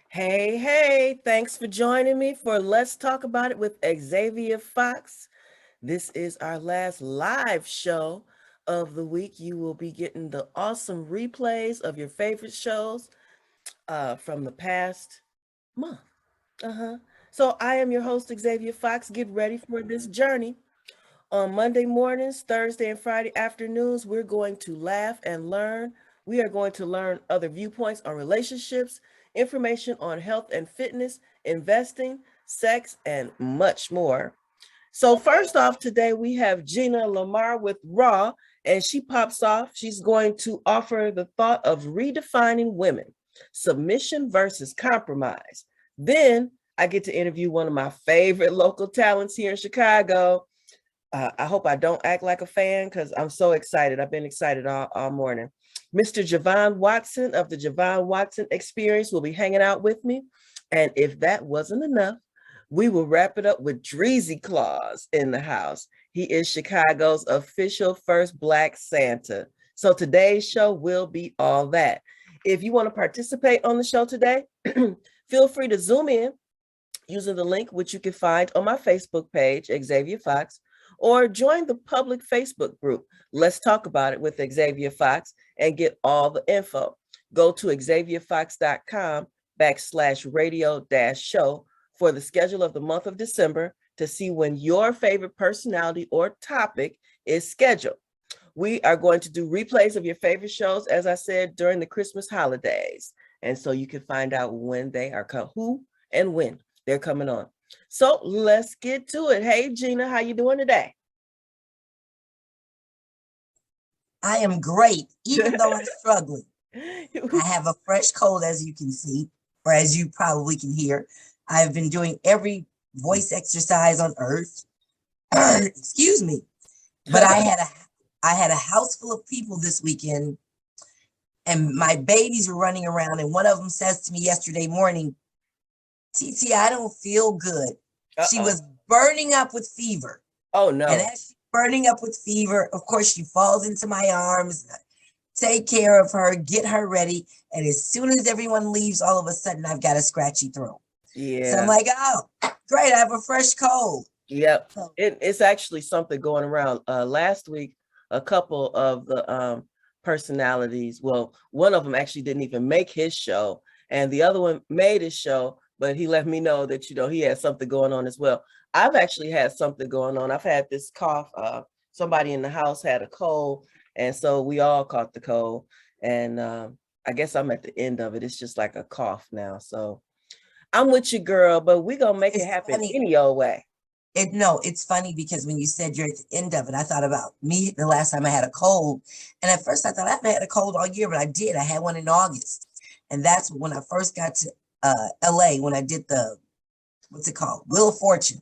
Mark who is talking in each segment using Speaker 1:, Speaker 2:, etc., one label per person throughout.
Speaker 1: Hey, hey, thanks for joining me for Let's Talk About It with Xavier Fox. This is our last live show of the week. You will be getting the awesome replays of your favorite shows from the past month. Uh-huh. So I am your host, Xavier Fox. Get ready for this journey. On Monday mornings, Thursday, and Friday afternoons, we're going to laugh and learn. We are going to learn other viewpoints on relationships, information on health and fitness, investing, sex, and much more. So, first off, today we have Gina Lamar with RAW, and she pops off. She's going to offer the thought of redefining women, submission versus compromise. Then I get to interview one of my favorite local talents here in Chicago. I hope I don't act like a fan because I'm so excited. I've been excited all morning. Mr. Javon Watson of the Javon Watson Experience will be hanging out with me. And if that wasn't enough, we will wrap it up with Dreezy Claus in the house. He is Chicago's official first Black Santa. So today's show will be all that. If you want to participate on the show today, feel free to zoom in using the link which you can find on my Facebook page, Xavier Fox, or join the public Facebook group, Let's Talk About It with Xavier Fox, and get all the info. Go to xavierfox.com/radio-show for the schedule of the month of December to see when your favorite personality or topic is scheduled. We are going to do replays of your favorite shows, as I said, during the Christmas holidays. And so you can find out when they are who and when they're coming on. So let's get to it. Hey, Gina, how you doing today?
Speaker 2: I am great, even though I'm struggling. I have a fresh cold, as you can see, or as you probably can hear. I've been doing every voice exercise on earth. Excuse me. But I had a house full of people this weekend, and my babies were running around, and one of them says to me yesterday morning, TT, I don't feel good. She was burning up with fever.
Speaker 1: Oh, no.
Speaker 2: And as she's burning up with fever, of course, she falls into my arms, take care of her, get her ready. And as soon as everyone leaves, all of a sudden, I've got a scratchy throat.
Speaker 1: Yeah.
Speaker 2: So I'm like, oh, great, I have a fresh cold.
Speaker 1: Yep. It's actually something going around. Last week, a couple of the personalities, well, one of them actually didn't even make his show, and the other one made his show, but he let me know that, he had something going on as well. I've actually had something going on. I've had this cough. Somebody in the house had a cold, and so we all caught the cold. And I guess I'm at the end of it. It's just like a cough now. So I'm with you, girl, but we're going to make it happen any old way.
Speaker 2: It's funny because when you said you're at the end of it, I thought about me the last time I had a cold. And at first I thought I haven't had a cold all year, but I did. I had one in August. And that's when I first got to LA, when I did the, what's it called? Wheel of Fortune.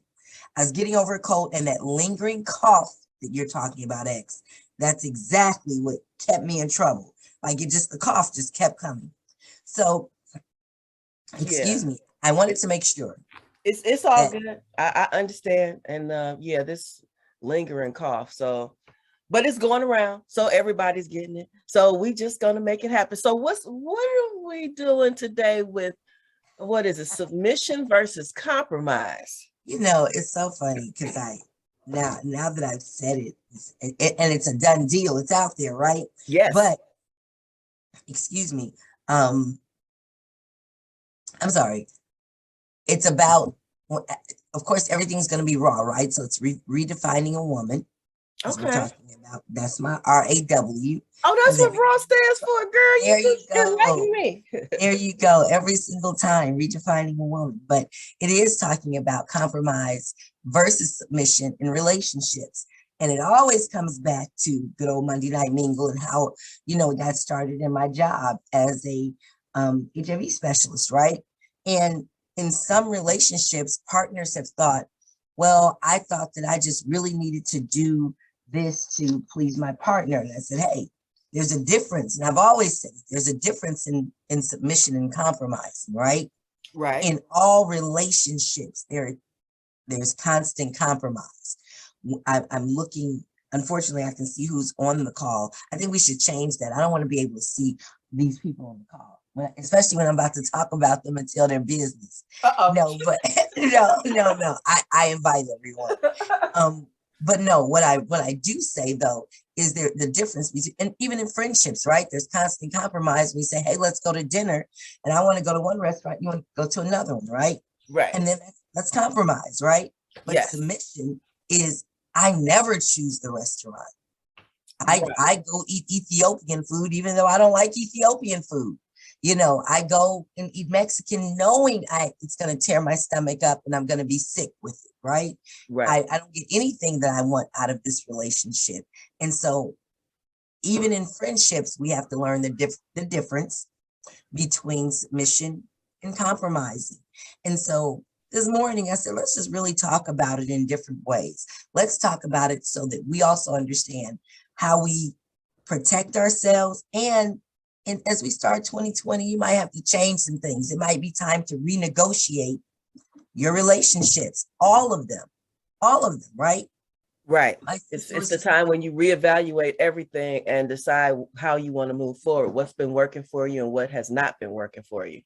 Speaker 2: I was getting over a cold, and that lingering cough that you're talking about, X, that's exactly what kept me in trouble. Like the cough just kept coming. So, excuse me, I wanted to make sure.
Speaker 1: It's all good. I understand. And this lingering cough. So, but it's going around. So everybody's getting it. So we just gonna make it happen. So what are we doing today with, what is it? Submission versus compromise.
Speaker 2: It's so funny because now that I've said it, and it's a done deal. It's out there, right?
Speaker 1: Yes.
Speaker 2: But excuse me. I'm sorry. It's about, of course, everything's going to be raw, right? So it's redefining a woman. As we're talking about. That's my RAW.
Speaker 1: Oh, that's what RAW stands for, girl.
Speaker 2: There you go.
Speaker 1: Me.
Speaker 2: There you go. Every single time, redefining a woman. But it is talking about compromise versus submission in relationships. And it always comes back to good old Monday Night Mingle and how, that started in my job as a HIV specialist, right? And in some relationships, partners have thought, well, I thought that I just really needed to do this to please my partner. And I said, hey, there's a difference. And I've always said there's a difference in submission and compromise, right?
Speaker 1: Right.
Speaker 2: In all relationships, there's constant compromise. I'm looking, unfortunately, I can see who's on the call. I think we should change that. I don't want to be able to see these people on the call. especially when I'm about to talk about them and tell their business.
Speaker 1: Uh-oh.
Speaker 2: No, but no. I invite everyone. But no, what I do say though is there the difference between, and even in friendships, right? There's constant compromise. We say, hey, let's go to dinner, and I want to go to one restaurant, you want to go to another one, right?
Speaker 1: Right.
Speaker 2: And then let's compromise, right? But
Speaker 1: Yes.
Speaker 2: submission is I never choose the restaurant.
Speaker 1: Right.
Speaker 2: I go eat Ethiopian food, even though I don't like Ethiopian food. I go and eat Mexican knowing it's going to tear my stomach up and I'm going to be sick with it, right?
Speaker 1: Right.
Speaker 2: I don't get anything that I want out of this relationship. And so even in friendships, we have to learn the difference between submission and compromising. And so this morning I said, let's just really talk about it in different ways. Let's talk about it so that we also understand how we protect ourselves. And as we start 2020, you might have to change some things. It might be time to renegotiate your relationships, all of them, right?
Speaker 1: Right. It's the time when you reevaluate everything and decide how you want to move forward, what's been working for you and what has not been working for you.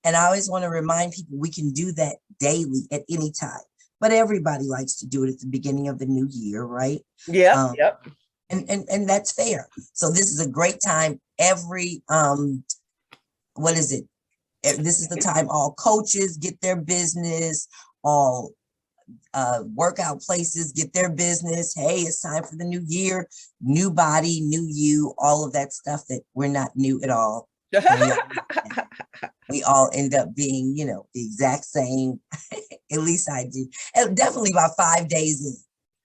Speaker 2: And I always want to remind people we can do that daily at any time, but everybody likes to do it at the beginning of the new year, right?
Speaker 1: Yep. Yep.
Speaker 2: And that's fair. So this is a great time. Every what is it? This is the time all coaches get their business, all workout places get their business. Hey, it's time for the new year, new body, new you, all of that stuff that we're not new at all. We all end up being, the exact same. At least I do. And definitely about 5 days in.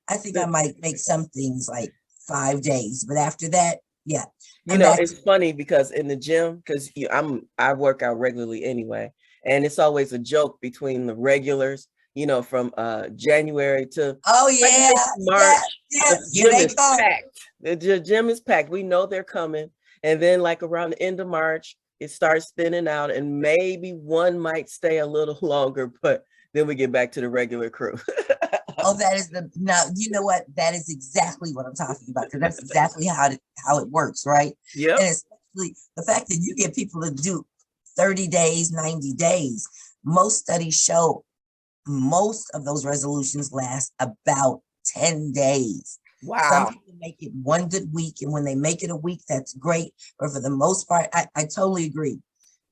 Speaker 2: I think I might make some things like 5 days, but after that, yeah.
Speaker 1: It's funny because in the gym, because I work out regularly anyway, and it's always a joke between the regulars, from January to March. The gym is packed. The gym is packed. We know they're coming, and then like around the end of March, it starts thinning out, and maybe one might stay a little longer, but then we get back to the regular crew.
Speaker 2: That is now, you know what? That is exactly what I'm talking about, because that's exactly how it works, right?
Speaker 1: Yeah.
Speaker 2: And especially the fact that you get people to do 30 days, 90 days. Most studies show most of those resolutions last about 10 days.
Speaker 1: Wow.
Speaker 2: Some people make it one good week, and when they make it a week, that's great. But for the most part, I totally agree.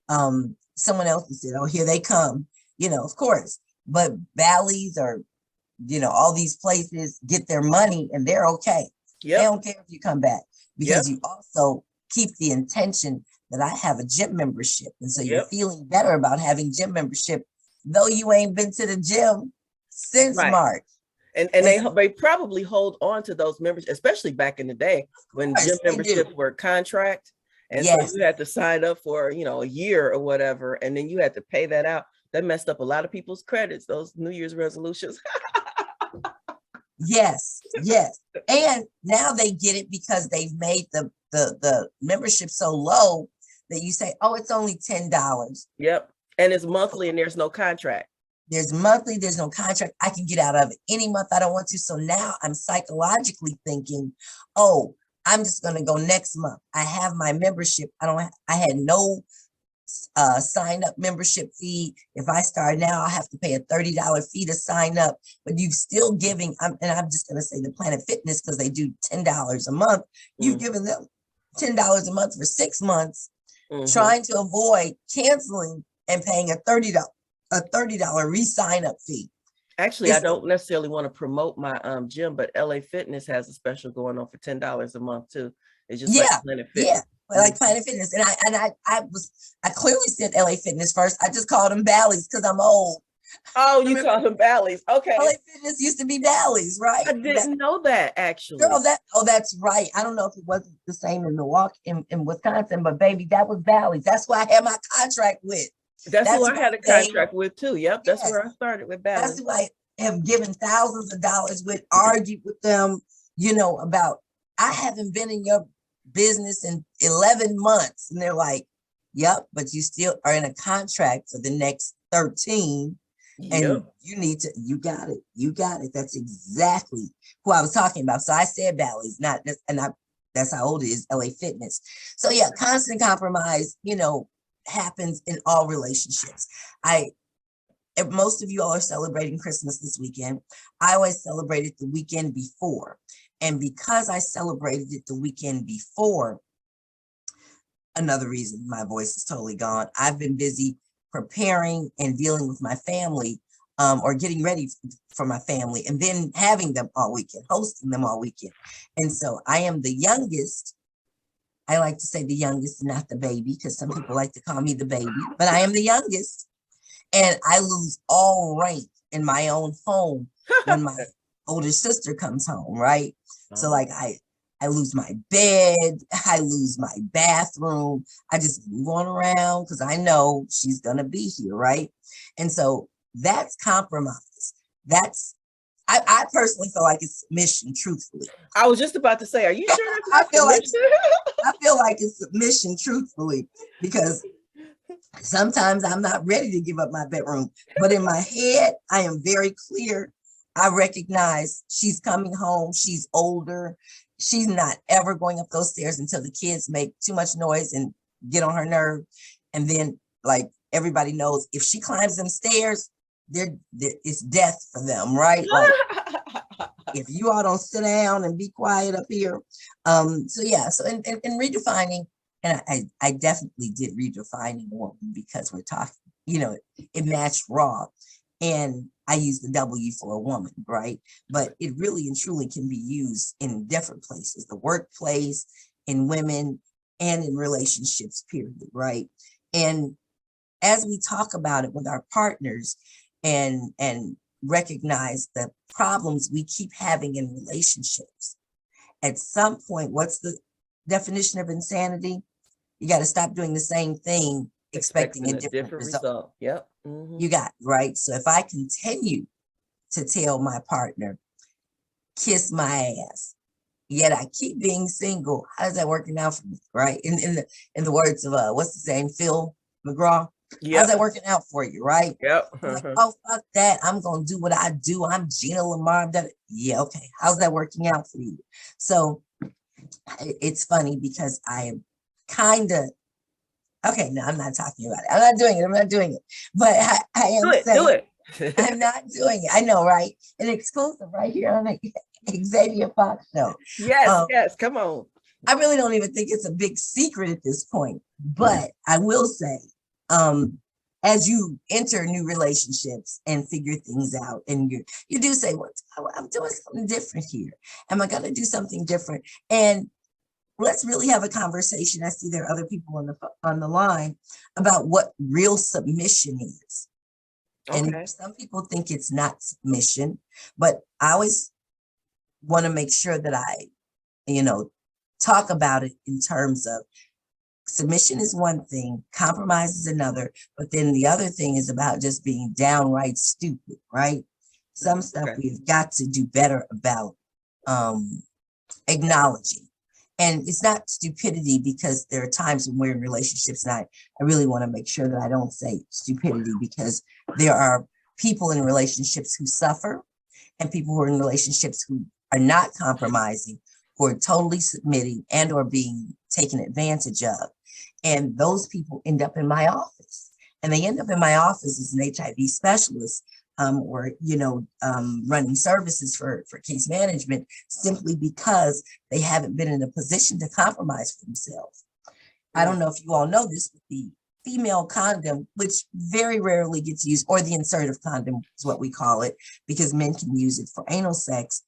Speaker 2: Someone else said, oh, here they come, of course. But Bally's or all these places get their money and they're okay. Yep. They don't care if you come back, because you also keep the intention that I have a gym membership. And so you're feeling better about having gym membership, though you ain't been to the gym since March.
Speaker 1: And they probably hold on to those members, especially back in the day when gym memberships were contract. And so you had to sign up for, a year or whatever, and then you had to pay that out. That messed up a lot of people's credits, those New Year's resolutions.
Speaker 2: Yes. And now they get it because they've made the membership so low that you say, oh, it's only $10.
Speaker 1: Yep. And it's monthly and there's no contract.
Speaker 2: There's monthly, there's no contract. I can get out of it any month I don't want to. So now I'm psychologically thinking, oh, I'm just going to go next month. I have my membership. I had no sign up membership fee. If I start now, I have to pay a $30 fee to sign up, but you've still giving, and I'm just going to say the Planet Fitness, because they do $10 a month. You've given them $10 a month for 6 months, trying to avoid canceling and paying a $30 re-sign up fee.
Speaker 1: Actually, I don't necessarily want to promote my gym, but LA Fitness has a special going on for $10 a month too. It's just like Planet Fitness.
Speaker 2: Yeah. Like Planet Fitness. And I clearly said LA Fitness first. I just called them Bally's because I'm old.
Speaker 1: Oh, you call them Bally's. Okay.
Speaker 2: LA Fitness used to be Bally's, right?
Speaker 1: I didn't know that, actually.
Speaker 2: Girl, that's right. I don't know if it wasn't the same in Milwaukee, in Wisconsin, but baby, that was Bally's. That's who I had my contract with.
Speaker 1: That's who I had a contract with too. Yep. That's where I started with Bally's.
Speaker 2: That's who I have given thousands of dollars with, argued with them, about, I haven't been in your business in 11 months. And they're like, yep, but you still are in a contract for the next 13. And you got it. That's exactly who I was talking about. So I said Bally's, not this, and That's how old it is, LA Fitness. So yeah, constant compromise, happens in all relationships. I If most of you all are celebrating Christmas this weekend, I always celebrated the weekend before. And because I celebrated it the weekend before, another reason my voice is totally gone, I've been busy preparing and dealing with my family, or getting ready for my family, and then having them all weekend, hosting them all weekend. And so I am the youngest. I like to say the youngest, not the baby, because some people like to call me the baby, but I am the youngest. And I lose all rank in my own home when my older sister comes home, right? So
Speaker 1: Oh.
Speaker 2: like I lose my bed, I lose my bathroom. I just move on around because I know she's gonna be here, right? And so that's compromise. That's I personally feel like it's submission, truthfully.
Speaker 1: I was just about to say, are you sure that's
Speaker 2: I
Speaker 1: not
Speaker 2: feel like
Speaker 1: submission?
Speaker 2: I feel like it's submission, truthfully, because sometimes I'm not ready to give up my bedroom, but in my head, I am very clear. I recognize she's coming home. She's older. She's not ever going up those stairs until the kids make too much noise and get on her nerve. And then, like everybody knows, if she climbs them stairs, it's death for them, right? Like if you all don't sit down and be quiet up here. So yeah, so in redefining, and I definitely did redefining a woman because we're talking, it matched raw. And I use the W for a woman, right? But it really and truly can be used in different places, the workplace, in women, and in relationships, period, right? And as we talk about it with our partners and recognize the problems we keep having in relationships, at some point, what's the definition of insanity? You got to stop doing the same thing expecting
Speaker 1: Expecting
Speaker 2: a
Speaker 1: a
Speaker 2: different
Speaker 1: different
Speaker 2: result.
Speaker 1: result. Yep. Mm-hmm.
Speaker 2: You got, right? So if I continue to tell my partner, kiss my ass, yet I keep being single, how's that working out for me? Right? In the words of what's the saying, Phil McGraw, how's
Speaker 1: Yep.
Speaker 2: that working out for you? Right?
Speaker 1: Yep.
Speaker 2: I'm like, oh, fuck that. I'm gonna do what I do. I'm Gina Lamar. Yeah, okay. How's that working out for you? So it's funny because I am kind of okay. No, I'm not talking about it. I'm not doing it. I'm not doing it. But I
Speaker 1: Do
Speaker 2: am
Speaker 1: it. Do
Speaker 2: saying
Speaker 1: it.
Speaker 2: I'm not doing it. I know, right? An exclusive right here on the Xavier Fox show.
Speaker 1: Yes.
Speaker 2: Um,
Speaker 1: Yes. Come on.
Speaker 2: I really don't even think it's a big secret at this point, but I will say, um, as you enter new relationships and figure things out, and you do say, "What I'm doing something different here. Am I going to do something different?" And let's really have a conversation. I see there are other people on the line about what real submission is. And
Speaker 1: Okay.
Speaker 2: some people think it's not submission, but I always want to make sure that I, you know, talk about it in terms of submission is one thing, compromise is another, but then the other thing is about just being downright stupid, right? Some stuff
Speaker 1: Okay.
Speaker 2: we've got to do better about um, acknowledging. And it's not stupidity because there are times when we're in relationships, and I really want to make sure that I don't say stupidity because there are people in relationships who suffer and people who are in relationships who are not compromising, who are totally submitting and or being taken advantage of. And those people end up in my office. And they end up in my office as an HIV specialist, or running services for case management, simply because they haven't been in a position to compromise for themselves. I don't know if you all know this, but the female condom, which very rarely gets used, or the insertive condom is what we call it, because men can use it for anal sex,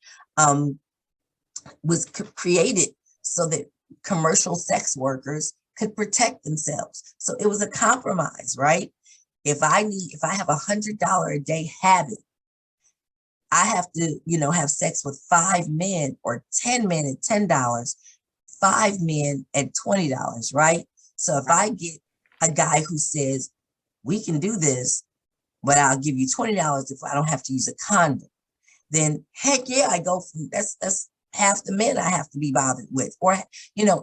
Speaker 2: was created so that commercial sex workers could protect themselves. So it was a compromise, right? If I have $100 a day habit, I have to, have sex with 5 men or 10 men at $10, 5 men at $20, right? So if I get a guy who says, we can do this, but I'll give you $20 if I don't have to use a condom, then heck yeah, I go from that's half the men I have to be bothered with, or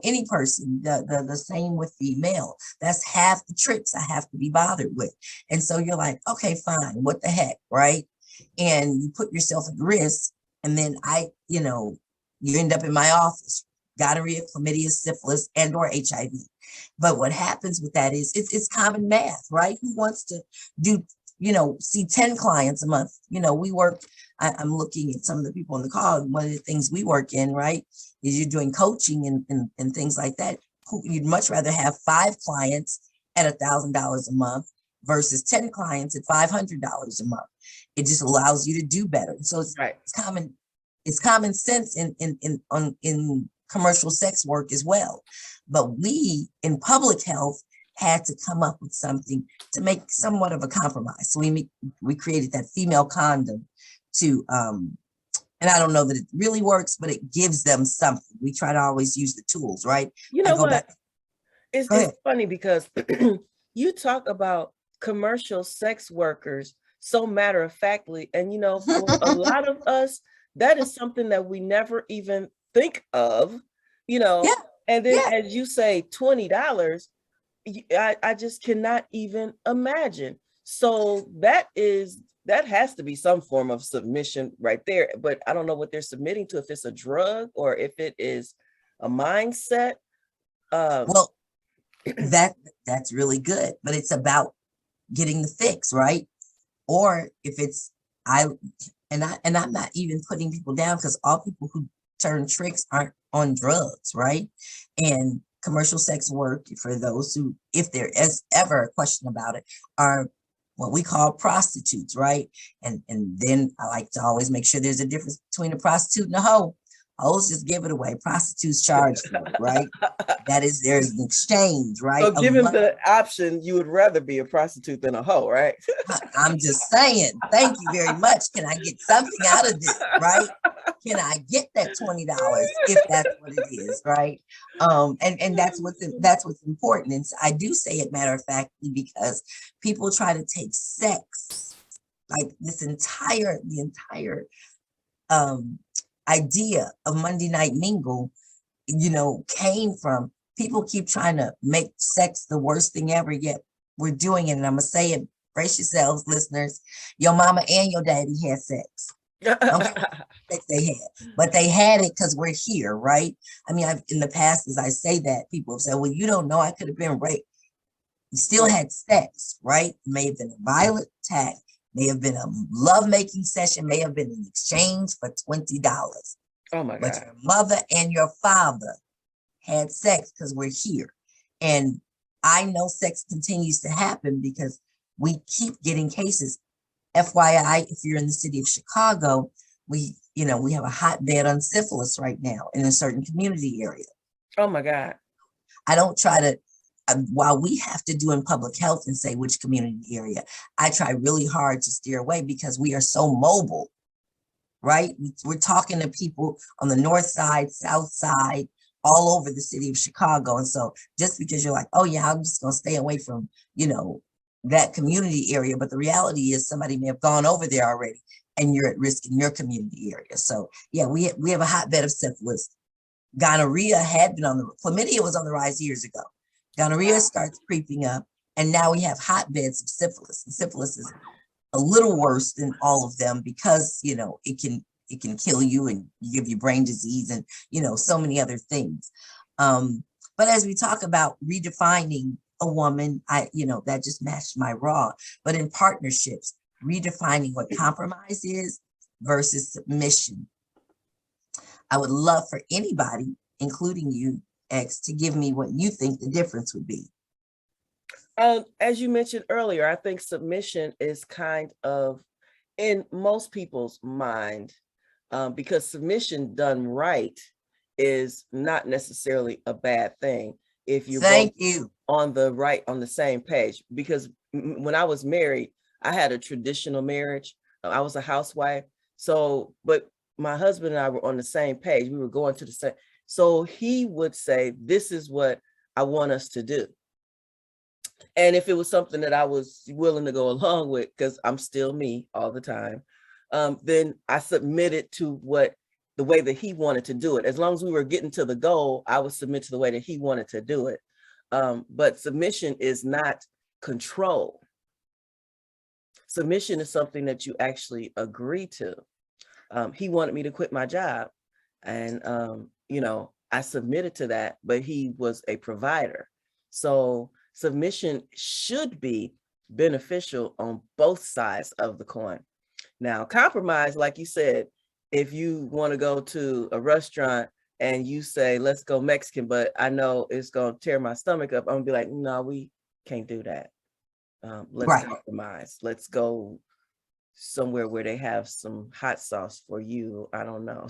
Speaker 2: any person. The same with the male. That's half the trips I have to be bothered with. And so you're like, okay, fine, what the heck, right? And you put yourself at risk, and then you end up in my office gonorrhea, chlamydia, syphilis, and or HIV. But what happens with that is it's common math, right? Who wants to do, see 10 clients a month? We work, I'm looking at some of the people on the call. One of the things we work in, right, is you're doing coaching and things like that. You'd much rather have 5 clients at $1,000 a month versus 10 clients at $500 a month. It just allows you to do better. So
Speaker 1: Right.
Speaker 2: It's common sense in commercial sex work as well. But we in public health had to come up with something to make somewhat of a compromise. So we created that female condom to and I don't know that it really works, but it gives them something. We try to always use the tools, right?
Speaker 1: You
Speaker 2: I
Speaker 1: know
Speaker 2: go
Speaker 1: what?
Speaker 2: back.
Speaker 1: It's funny because you talk about commercial sex workers so matter of factly, and for a lot of us, that is something that we never even think of,
Speaker 2: Yeah,
Speaker 1: and then
Speaker 2: yeah.
Speaker 1: as you say, $20, I just cannot even imagine. So that has to be some form of submission right there, but I don't know what they're submitting to, if it's a drug or if it is a mindset.
Speaker 2: Well, that's really good, but it's about getting the fix, right? Or if it's I I'm not even putting people down, because all people who turn tricks aren't on drugs, right? And commercial sex work, for those who, if there is ever a question about it, are what we call prostitutes, right? And then I like to always make sure there's a difference between a prostitute and a hoe. Hoes just give it away. Prostitutes charge for it, right? There's an exchange, right?
Speaker 1: So
Speaker 2: Of
Speaker 1: given
Speaker 2: money.
Speaker 1: the option, you would rather be a prostitute than a hoe, right?
Speaker 2: I'm just saying, thank you very much. Can I get something out of this, right? Can I get that $20 if that's what it is, right? And that's what's important. And I do say it matter of factly because people try to take sex, like the entire idea of Monday Night Mingle, came from people keep trying to make sex the worst thing ever, yet we're doing it. And I'm gonna say it, brace yourselves, listeners. Your mama and your daddy had sex. Okay, sex they had, but they had it because we're here, right? I mean, in the past, as I say that, people have said, well, you don't know, I could have been raped. You still had sex, right? It may have been a violent attack, may have been a love-making session, may have been in exchange for $20.
Speaker 1: Oh my
Speaker 2: But
Speaker 1: God.
Speaker 2: your mother and your father had sex because we're here. And I know sex continues to happen because we keep getting cases. FYI, if you're in the city of Chicago, we have a hotbed on syphilis right now in a certain community area.
Speaker 1: Oh my God.
Speaker 2: I don't try to, while we have to do in public health and say which community area, I try really hard to steer away because we are so mobile, right? We're talking to people on the north side, south side, all over the city of Chicago. And so just because you're like, oh yeah, I'm just going to stay away from, that community area. But the reality is somebody may have gone over there already and you're at risk in your community area. So yeah, we have a hotbed of syphilis. Gonorrhea had been chlamydia was on the rise years ago. Gonorrhea starts creeping up, and now we have hotbeds of syphilis. And syphilis is a little worse than all of them because it can kill you and give you brain disease and so many other things. But as we talk about redefining a woman, that just matched my raw. But in partnerships, redefining what compromise is versus submission. I would love for anybody, including you, X, to give me what you think the difference would be.
Speaker 1: As you mentioned earlier, I think submission is kind of in most people's mind, because submission done right is not necessarily a bad thing if you're both on the same page. Because when I was married, I had a traditional marriage. I was a housewife. So, but my husband and I were on the same page. We were going to the same. So he would say, this is what I want us to do. And if it was something that I was willing to go along with, because I'm still me all the time, then I submitted to the way that he wanted to do it. As long as we were getting to the goal, I would submit to the way that he wanted to do it. But submission is not control. Submission is something that you actually agree to. He wanted me to quit my job. And, I submitted to that, but he was a provider. So submission should be beneficial on both sides of the coin. Now, compromise, like you said, if you want to go to a restaurant and you say, let's go Mexican, but I know it's going to tear my stomach up, I'm going to be like, no, we can't do that. Let's compromise. Let's go somewhere where they have some hot sauce for you. I don't know.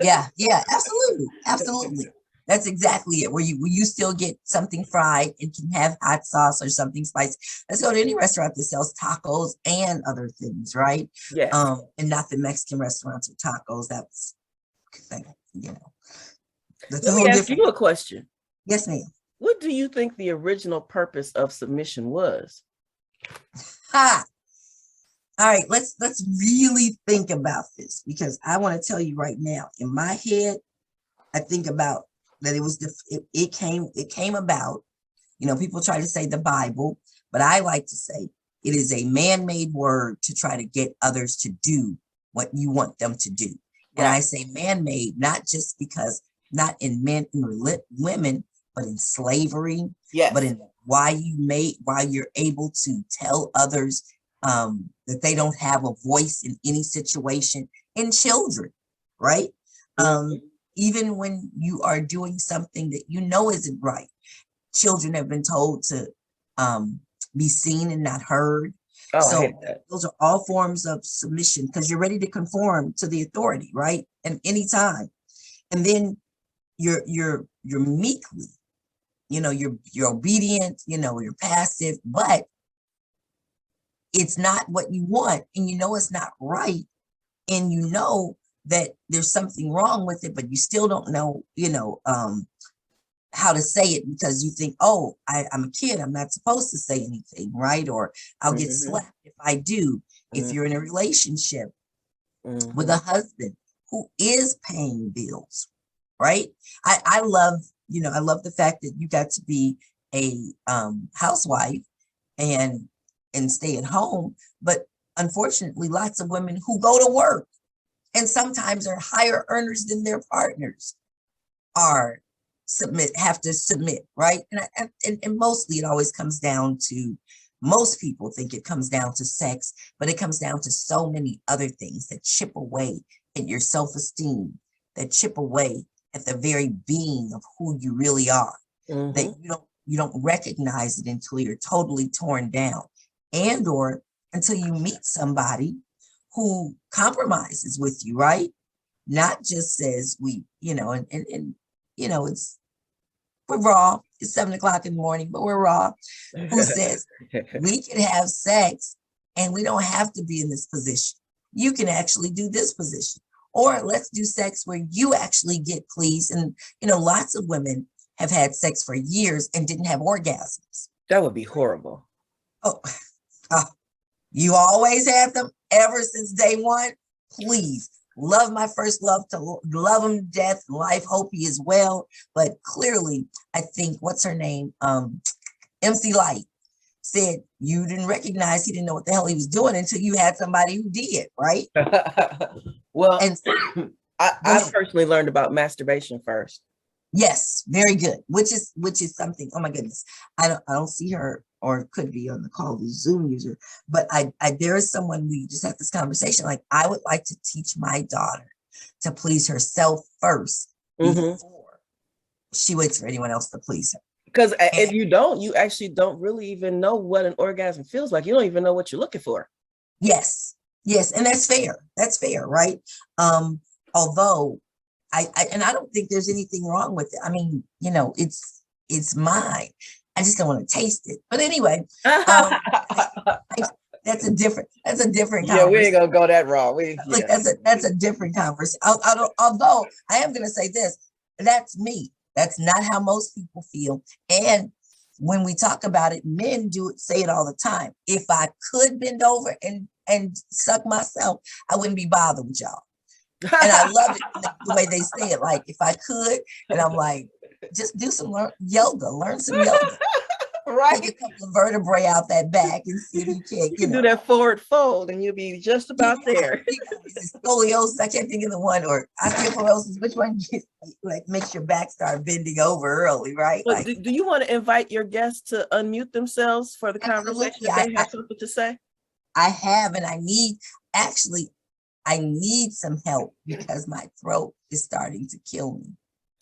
Speaker 2: Yeah, absolutely. Absolutely. That's exactly it. Where you still get something fried and can have hot sauce or something spicy. Let's go to any restaurant that sells tacos and other things, right?
Speaker 1: Yes.
Speaker 2: And not the Mexican restaurants with tacos. That's, you know, that's
Speaker 1: Let
Speaker 2: a
Speaker 1: me
Speaker 2: whole
Speaker 1: ask
Speaker 2: different.
Speaker 1: you a question.
Speaker 2: Yes, ma'am.
Speaker 1: What do you think the original purpose of submission was?
Speaker 2: Ha! All right, let's really think about this, because I want to tell you right now, in my head, I think about that it came about, people try to say the Bible, but I like to say it is a man-made word to try to get others to do what you want them to do. And I say man-made, not just because not in men and women, but in slavery, but in why you're able to tell others that they don't have a voice in any situation, in children, right? Even when you are doing something that isn't right, children have been told to be seen and not heard. So I hate that. Those are all forms of submission, because you're ready to conform to the authority, right? And anytime. And then you're meekly, you're obedient, you're passive, but it's not what you want, and it's not right, and that there's something wrong with it, but you still don't know, how to say it, because you think, oh, I'm a kid, I'm not supposed to say anything, right? Or I'll get slapped if I do. If you're in a relationship with a husband who is paying bills, right? I love, I love the fact that you got to be a housewife and stay at home, but unfortunately, lots of women who go to work and sometimes are higher earners than their partners have to submit, right? And mostly it always comes down to, most people think it comes down to sex, but it comes down to so many other things that chip away at your self-esteem, that chip away at the very being of who you really are, that you don't recognize it until you're totally torn down, and or until you meet somebody who compromises with you, right? Not just says we're raw. It's 7 o'clock in the morning, but we're raw. Who says we can have sex and we don't have to be in this position? You can actually do this position, or let's do sex where you actually get pleased. And lots of women have had sex for years and didn't have orgasms.
Speaker 1: That would be horrible.
Speaker 2: Oh, you always had them ever since day one. Please. Love my first love, to love him to death, life, hope he is well. But clearly, I think, what's her name? MC Light said you didn't recognize, he didn't know what the hell he was doing until you had somebody who did, right?
Speaker 1: Well, and I personally learned about masturbation first.
Speaker 2: Yes, very good. Which is something. Oh my goodness, I don't see her, or could be on the call, the Zoom user. But there is someone, we just had this conversation. Like, I would like to teach my daughter to please herself first before she waits for anyone else to please her.
Speaker 1: Because if you don't, you actually don't really even know what an orgasm feels like. You don't even know what you're looking for.
Speaker 2: Yes, and that's fair. That's fair, right? Although I don't think there's anything wrong with it. I mean, it's mine. I just don't want to taste it. But anyway, that's a different conversation.
Speaker 1: Yeah, we ain't gonna go that raw.
Speaker 2: That's a different conversation. Although I am gonna say this, that's me. That's not how most people feel. And when we talk about it, men say it all the time. If I could bend over and suck myself, I wouldn't be bothered with y'all. And I love it the way they say it. Like, if I could, and I'm like, just do some yoga, learn some yoga. Take a couple of vertebrae out that back and see if you
Speaker 1: You can do that forward fold and you'll be just about there.
Speaker 2: Is it scoliosis? I can't think of the one, or osteoporosis. Which one like makes your back start bending over early, right?
Speaker 1: But
Speaker 2: Like,
Speaker 1: do you want to invite your guests to unmute themselves for the conversation if they have something to say?
Speaker 2: I have, and I need some help because my throat is starting to kill me.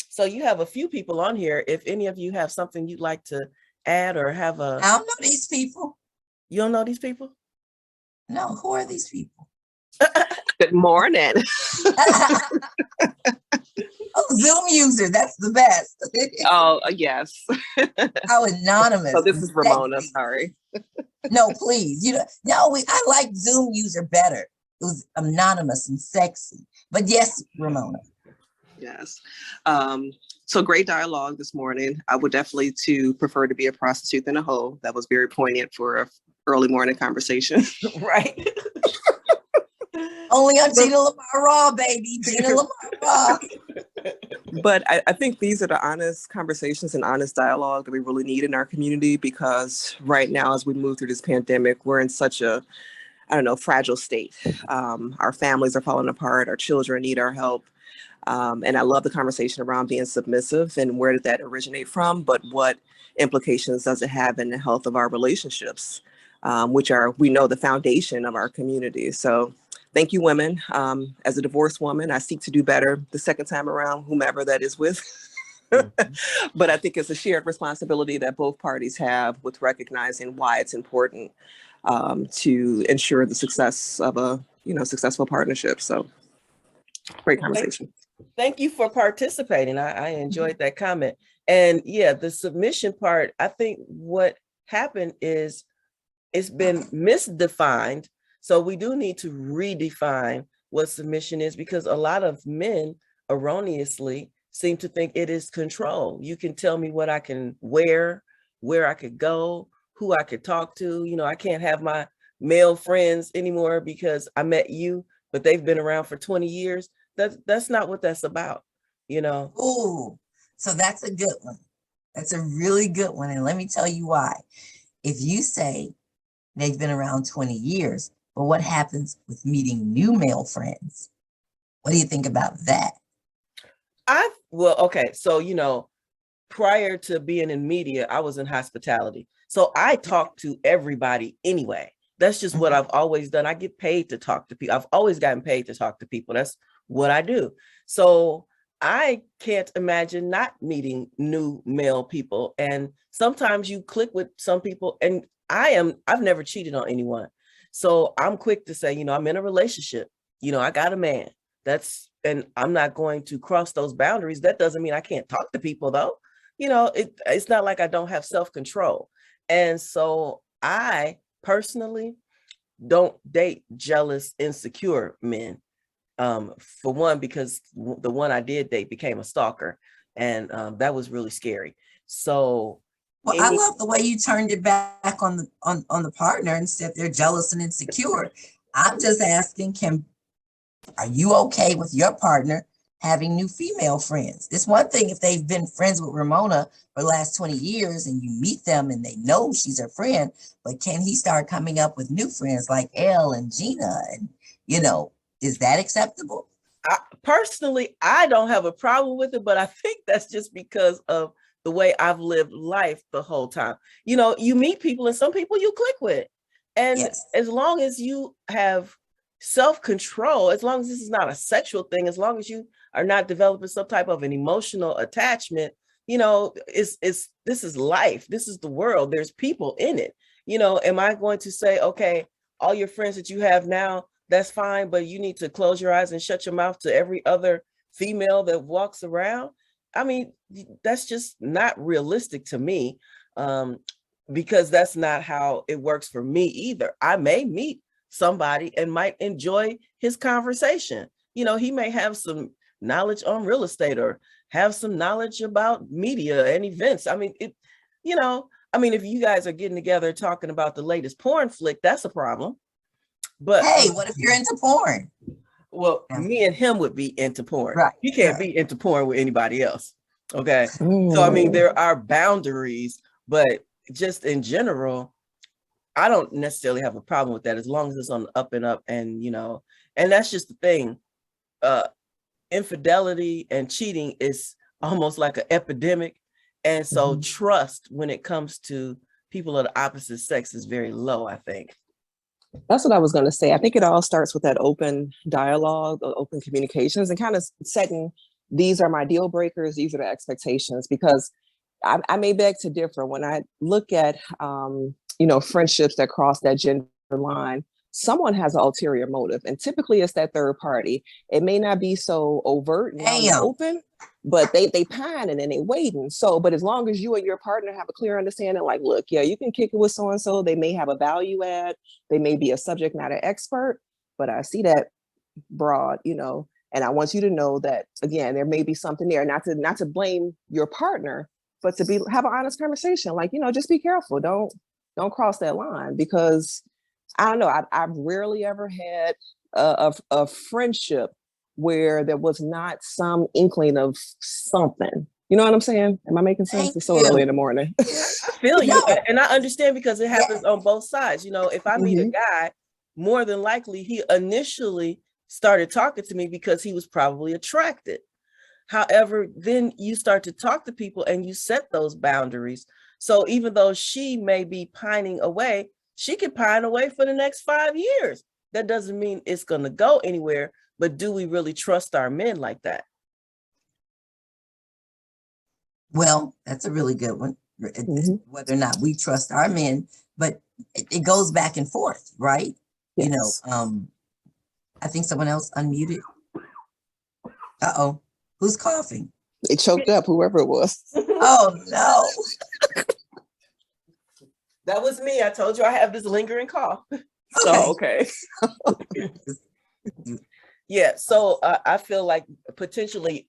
Speaker 1: So you have a few people on here. If any of you have something you'd like to add or have a...
Speaker 2: I don't know these people.
Speaker 1: You don't know these people?
Speaker 2: No, who are these people?
Speaker 3: Good morning.
Speaker 2: Oh, Zoom user, that's the best.
Speaker 3: Oh, yes.
Speaker 2: How anonymous.
Speaker 3: So this is Ramona, sorry.
Speaker 2: No, please. I like Zoom user better. It was anonymous and sexy. But yes, Ramona.
Speaker 3: Yes. So great dialogue this morning. I would definitely prefer to be a prostitute than a hoe. That was very poignant for an early morning conversation.
Speaker 1: Right.
Speaker 2: Only on Gina Lamar RAW, baby. Gina Lamar RAW.
Speaker 3: But I think these are the honest conversations and honest dialogue that we really need in our community, because right now, as we move through this pandemic, we're in such a, fragile state. Our families are falling apart. Our children need our help. And I love the conversation around being submissive and where did that originate from, but what implications does it have in the health of our relationships, which are, we know, the foundation of our community. So thank you, women. As a divorced woman, I seek to do better the second time around, whomever that is with. But I think it's a shared responsibility that both parties have with recognizing why it's important to ensure the success of a successful partnership. So great conversation.
Speaker 1: Thank you for participating. I enjoyed that comment. And yeah, the submission part, I think what happened is it's been misdefined. So we do need to redefine what submission is, because a lot of men erroneously seem to think it is control. You can tell me what I can wear, where I could go, who I could talk to. I can't have my male friends anymore because I met you, but they've been around for 20 years. That's not what that's about,
Speaker 2: Oh, so that's a good one. That's a really good one. And let me tell you why. If you say they've been around 20 years, but what happens with meeting new male friends? What do you think about that?
Speaker 1: Okay. So, prior to being in media, I was in hospitality. So I talk to everybody anyway. That's just what I've always done. I get paid to talk to people. I've always gotten paid to talk to people. That's what I do. So I can't imagine not meeting new male people. And sometimes you click with some people, and I've never cheated on anyone. So I'm quick to say, I'm in a relationship, I got a man. And I'm not going to cross those boundaries. That doesn't mean I can't talk to people though. It's not like I don't have self-control. And so I personally don't date jealous, insecure men. For one, because the one I did date became a stalker, and that was really scary. So,
Speaker 2: well, I love the way you turned it back on the partner and said they're jealous and insecure. I'm just asking, are you okay with your partner having new female friends? It's one thing if they've been friends with Ramona for the last 20 years and you meet them and they know she's her friend, but can he start coming up with new friends like Elle and Gina? And, is that acceptable?
Speaker 1: Personally, I don't have a problem with it, but I think that's just because of the way I've lived life the whole time. You meet people, and some people you click with. And yes, as long as you have self-control, as long as this is not a sexual thing, as long as you are not developing some type of an emotional attachment, this is life. This is the world. There's people in it. Am I going to say, okay, all your friends that you have now, that's fine, but you need to close your eyes and shut your mouth to every other female that walks around? I mean, that's just not realistic to me, because that's not how it works for me either. I may meet somebody and might enjoy his conversation. He may have some knowledge on real estate or have some knowledge about media and events. I mean, if you guys are getting together talking about the latest porn flick, that's a problem. But
Speaker 2: hey, what if you're into porn?
Speaker 1: Well, me and him would be into porn.
Speaker 2: Right.
Speaker 1: He can't be into porn with anybody else. Okay. So, there are boundaries, but just in general, I don't necessarily have a problem with that as long as it's on the up and up. And, and that's just the thing. Infidelity and cheating is almost like an epidemic. And so trust when it comes to people of the opposite sex is very low, I think.
Speaker 3: That's what I was going to say. I think it all starts with that open dialogue, open communications, and kind of setting, these are my deal breakers, these are the expectations, because I may beg to differ. When I look at, friendships that cross that gender line, someone has an ulterior motive, and typically it's that third party. It may not be so overt and out in the open, but they pining and they waiting. So, but as long as you and your partner have a clear understanding, like, look, yeah, you can kick it with so-and-so. They may have a value add. They may be a subject matter expert, but I see that broad, and I want you to know that, again, there may be something there, not to blame your partner, but to have an honest conversation. Like, just be careful. Don't cross that line, because I don't know. I've rarely ever had a friendship where there was not some inkling of something. You know what I'm saying? Am I making sense? It's so early in the morning.
Speaker 1: I feel you. And I understand, because it happens on both sides. If I meet a guy, more than likely he initially started talking to me because he was probably attracted. However, then you start to talk to people and you set those boundaries. So even though she may be pining away, she could pine away for the next 5 years. That doesn't mean it's going to go anywhere. But do we really trust our men like that?
Speaker 2: Well, that's a really good one. Whether or not we trust our men, but it goes back and forth, right?
Speaker 3: Yes.
Speaker 2: I think someone else unmuted. Uh-oh. Who's coughing?
Speaker 3: It choked up, whoever it was.
Speaker 2: Oh, no.
Speaker 1: That was me. I told you I have this lingering cough.
Speaker 3: So, okay.
Speaker 1: Yeah. So I feel like potentially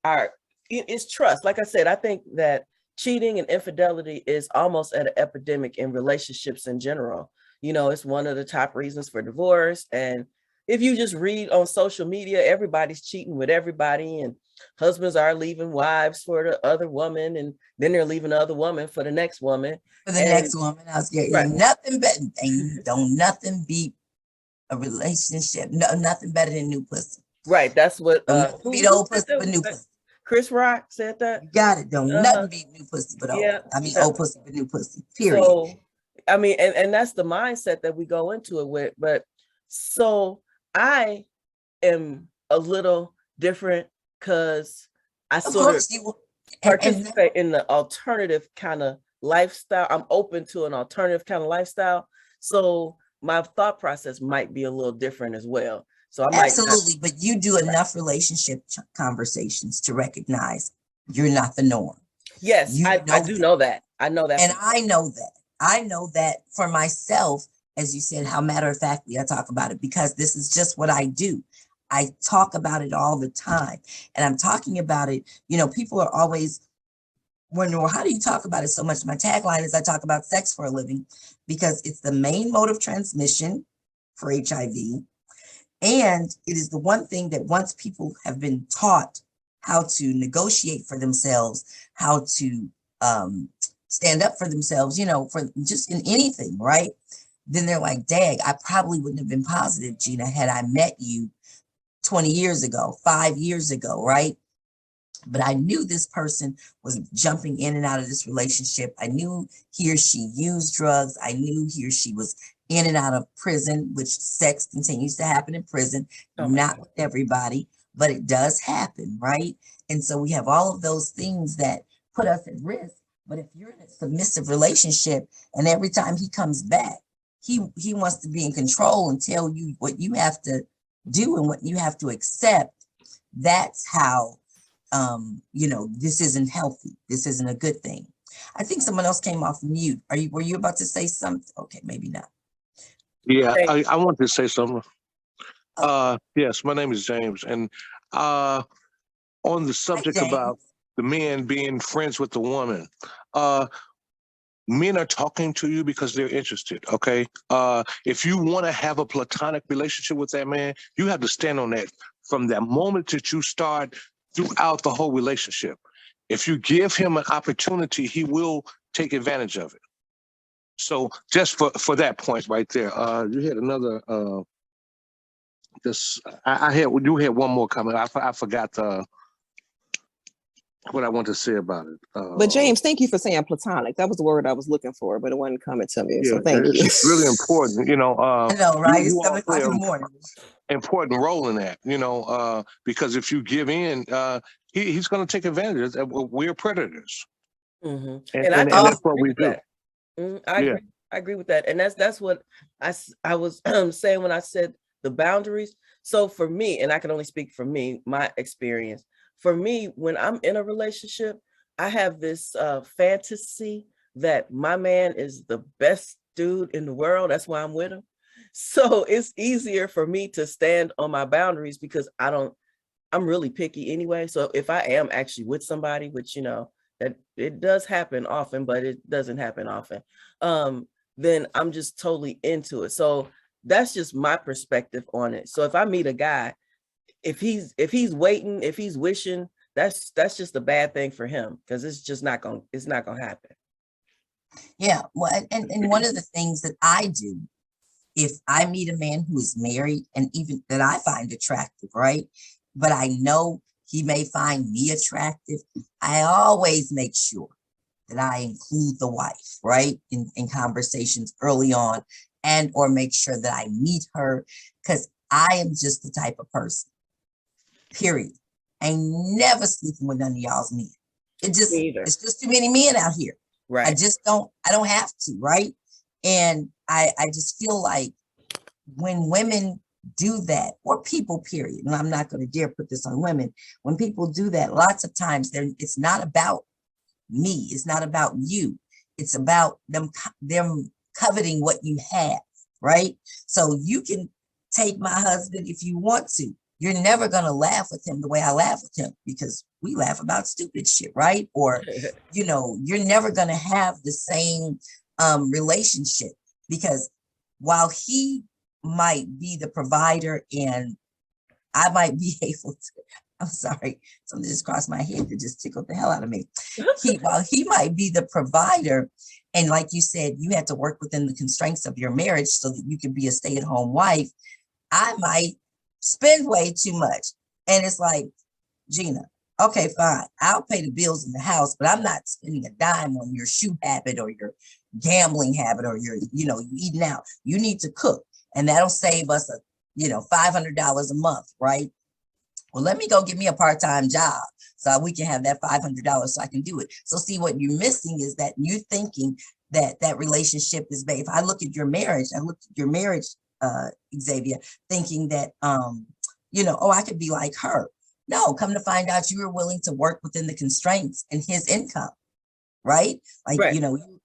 Speaker 1: it's trust. Like I said, I think that cheating and infidelity is almost at an epidemic in relationships in general. It's one of the top reasons for divorce. And if you just read on social media, everybody's cheating with everybody, and husbands are leaving wives for the other woman, and then they're leaving the other woman for the next woman.
Speaker 2: Next woman. I was getting nothing better. Don't nothing beat a relationship. No, nothing better than new pussy.
Speaker 1: Right. That's what
Speaker 2: beat old pussy but new pussy.
Speaker 1: Chris Rock said that.
Speaker 2: You got it. Don't nothing beat new pussy but old. Old pussy but new pussy. Period.
Speaker 1: So, and that's the mindset that we go into it with. But so I am a little different, because I sort of participate in the alternative kind of lifestyle. I'm open to an alternative kind of lifestyle. So my thought process might be a little different as well. So I
Speaker 2: absolutely, but you do enough relationship conversations to recognize you're not the norm.
Speaker 1: Yes, I do know that. I know that.
Speaker 2: And I know that. I know that for myself, as you said, how matter of factly I talk about it, because this is just what I do. I talk about it all the time, and I'm talking about it. People are always wondering, well, how do you talk about it so much? My tagline is I talk about sex for a living, because it's the main mode of transmission for HIV. And it is the one thing that once people have been taught how to negotiate for themselves, how to stand up for themselves, for just in anything, right? Then they're like, dang, I probably wouldn't have been positive, Gina, had I met you 20 years ago, 5 years ago, right? But I knew this person was jumping in and out of this relationship. I knew he or she used drugs. I knew he or she was in and out of prison, which sex continues to happen in prison, not with everybody, but it does happen, right? And so we have all of those things that put us at risk. But if you're in a submissive relationship and every time he comes back, he wants to be in control and tell you what you have to do and what you have to accept, that's how, this isn't healthy. This isn't a good thing. I think someone else came off mute. Were you about to say something? Okay, maybe not.
Speaker 4: Yeah, I want to say something. Yes, my name is James, and on the subject about the men being friends with the woman, men are talking to you because they're interested, okay? If you want to have a platonic relationship with that man, you have to stand on that from that moment that you start throughout the whole relationship. If you give him an opportunity, he will take advantage of it. So just for that point right there, you had another. You had one more comment. I forgot what I want to say about it.
Speaker 3: But James, thank you for saying platonic. That was the word I was looking for, but it wasn't coming to me.
Speaker 4: Yeah,
Speaker 3: so thank you.
Speaker 4: It's really important.
Speaker 2: I know, right? It's 7:00 in the morning.
Speaker 4: Important role in that, because if you give in, he's going to take advantage. We're predators,
Speaker 1: Mm-hmm.
Speaker 4: and that's what we do.
Speaker 1: I agree with that, and that's what I was saying when I said the boundaries. So for me, and I can only speak for me, my experience. For me, when I'm in a relationship, I have this fantasy that my man is the best dude in the world. That's why I'm with him. So it's easier for me to stand on my boundaries because I'm really picky anyway. So if I am actually with somebody, which, that it does happen often, but it doesn't happen often, then I'm just totally into it. So that's just my perspective on it. So if I meet a guy, if he's waiting, if he's wishing, that's just a bad thing for him, because it's not gonna happen.
Speaker 2: Yeah. Well, and one of the things that I do, if I meet a man who is married and even that I find attractive, right? But I know he may find me attractive, I always make sure that I include the wife, right? In conversations early on, and or make sure that I meet her, because I am just the type of person, period. I ain't never sleeping with none of y'all's men. It's just too many men out here.
Speaker 1: Right.
Speaker 2: I don't have to, right? And I just feel like when women do that, or people, period, and I'm not going to dare put this on women, when people do that, lots of times it's not about me, it's not about you, it's about them coveting what you have, right? So you can take my husband if you want to. You're never going to laugh with him the way I laugh with him, because we laugh about stupid shit, right? Or, you're never going to have the same relationship, because while he might be the provider and I might be able to, I'm sorry, something just crossed my head that just tickled the hell out of me. While he might be the provider, and like you said, you had to work within the constraints of your marriage so that you could be a stay-at-home wife, I might spend way too much. And it's like, Gina, okay, fine, I'll pay the bills in the house, but I'm not spending a dime on your shoe habit or your gambling habit or your, you eating out. You need to cook, and that'll save us $500 a month, right? Well, let me go get me a part-time job so we can have that $500 so I can do it. So see, what you're missing is that you're thinking that relationship is based. If I look at your marriage, Xavier, thinking that, I could be like her. No, come to find out, you were willing to work within the constraints and his income, right? Like,
Speaker 1: right.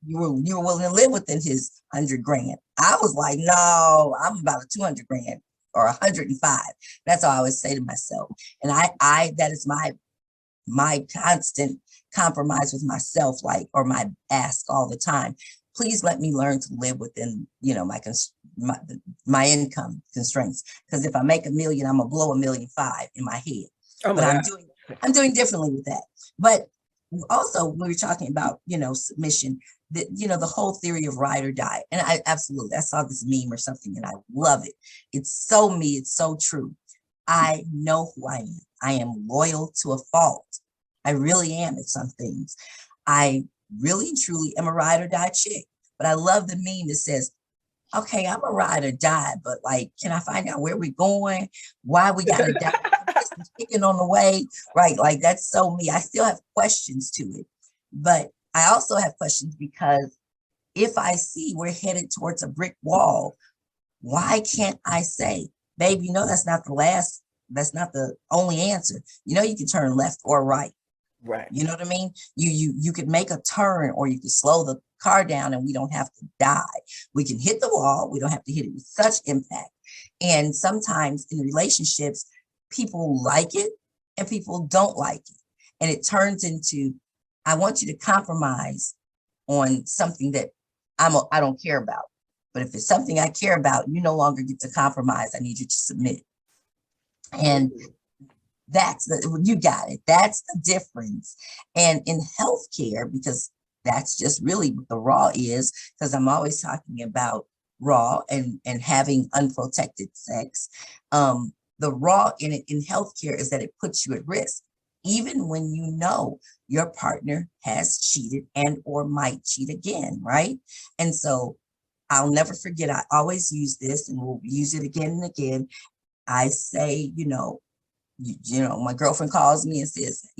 Speaker 2: You were willing to live within his 100 grand. I was like, no, I'm about a 200 grand or 105. That's all I always say to myself. And I that is my constant compromise with myself, or my ask all the time. Please let me learn to live within, my income constraints. Because if I make $1 million, I'm gonna blow $1.5 million in my head. But I'm doing differently with that. But also, we were talking about, submission, the whole theory of ride or die. And I saw this meme or something and I love it. It's so me, it's so true. I know who I am. I am loyal to a fault. I really am at some things. I really truly am a ride or die chick. But I love the meme that says, okay, I'm a ride or die, but can I find out where we're going? Why we gotta die? Chicken on the way, right? Like, that's so me. I still have questions to it, but I also have questions because if I see we're headed towards a brick wall, why can't I say, babe, that's not the only answer. You can turn left or right.
Speaker 1: Right.
Speaker 2: You know what I mean? You could make a turn, or you could slow the car down and we don't have to die. We can hit the wall. We don't have to hit it with such impact. And sometimes in relationships, people like it and people don't like it. And it turns into, I want you to compromise on something that I don't care about. But if it's something I care about, you no longer get to compromise. I need you to submit. And you got it. That's the difference. And in healthcare, because that's just really what the raw is, because I'm always talking about raw and having unprotected sex. The raw in it in healthcare is that it puts you at risk, even when you know your partner has cheated and or might cheat again, right? And so I'll never forget, I always use this and we'll use it again and again. I say, my girlfriend calls me and says,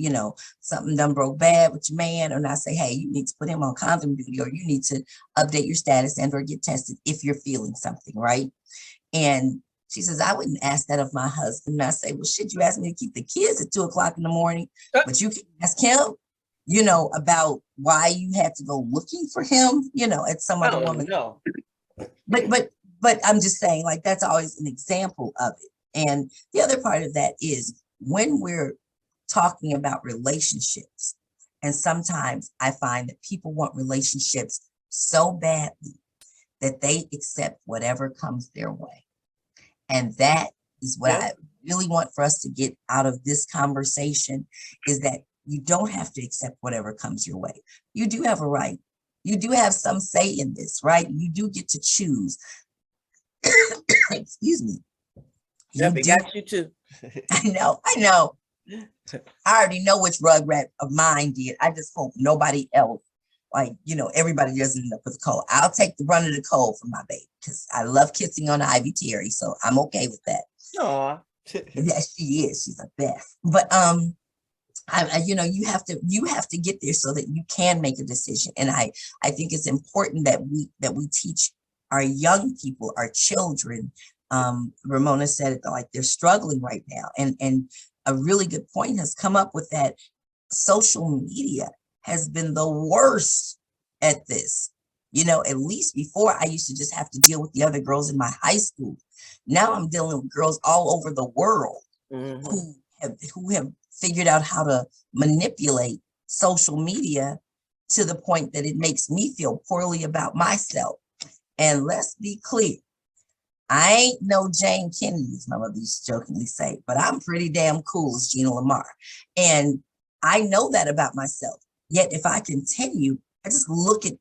Speaker 2: something done broke bad with your man. And I say, hey, you need to put him on condom duty, or you need to update your status and or get tested if you're feeling something, right? And she says, I wouldn't ask that of my husband. And I say, well, shit, you asked me to keep the kids at 2:00 in the morning, but you can ask him, about why you had to go looking for him, at some other woman.
Speaker 1: No.
Speaker 2: But I'm just saying, like, that's always an example of it. And the other part of that is when we're talking about relationships, and sometimes I find that people want relationships so badly that they accept whatever comes their way. And that is what I really want for us to get out of this conversation, is that you don't have to accept whatever comes your way. You do have a right. You do have some say in this, right? You do get to choose. Excuse me.
Speaker 1: Yep, got you too.
Speaker 2: I know. I already know which rugrat of mine did. I just hope nobody else, everybody doesn't end up with a cold. I'll take the brunt of the cold for my baby, because I love kissing on Ivy Terry, so I'm okay with that.
Speaker 1: Aw.
Speaker 2: Yes, she is. She's the best. But you have to get there so that you can make a decision. And I think it's important that we teach our young people, our children. Ramona said it, like, they're struggling right now. And a really good point has come up with that. Social media has been the worst at this. At least before, I used to just have to deal with the other girls in my high school. Now I'm dealing with girls all over the world who have figured out how to manipulate social media to the point that it makes me feel poorly about myself. And let's be clear, I ain't no Jane Kennedy, as my mother used to jokingly say, but I'm pretty damn cool as Gina Lamar. And I know that about myself. Yet if I continue, I just look at